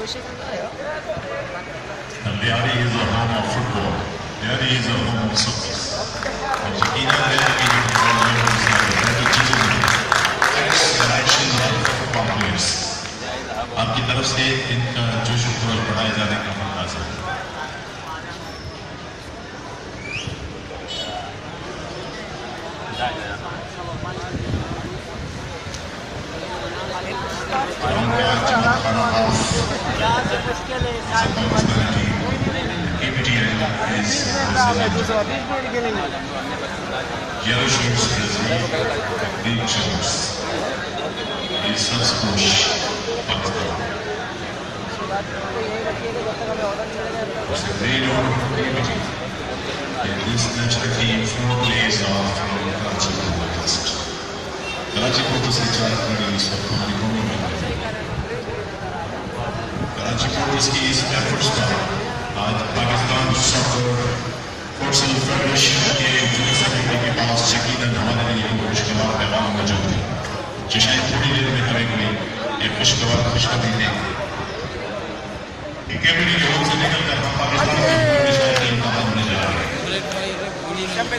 Liari is a home of football. Liari is a home of circus. और यकीनन है कि ये फुटबॉल में बहुत सारी बेहतर चीजें हैं. Facts and actions of football players. आपकी तरफ से इनका जोश और खरोश बढ़ाए जाने का मौका है. Yellow shirts Brazil, green shirts is Sanskosh, Pakistan. It's a great honor for the committee. And this national team 4 plays off from Karachi to West. Karachi Port से 4 खिलाड़ी इस वक्त हमारी भूमि में हैं. Karachi Port की इस एफर्ट्स का आज पाकिस्तान सॉकर फुटबॉल फेडरेशन के सेक्रेटरी के पास यकीनन हमारे लिए खुशगवार पैगाम मौजूद है जो शायद थोड़ी देर में हमें कोई एक खुशगवार खुशखबरी देंगे. कैबिनेट के रूप से निकलकर हम पाकिस्तान की शायद टीम का होने जा रहा है.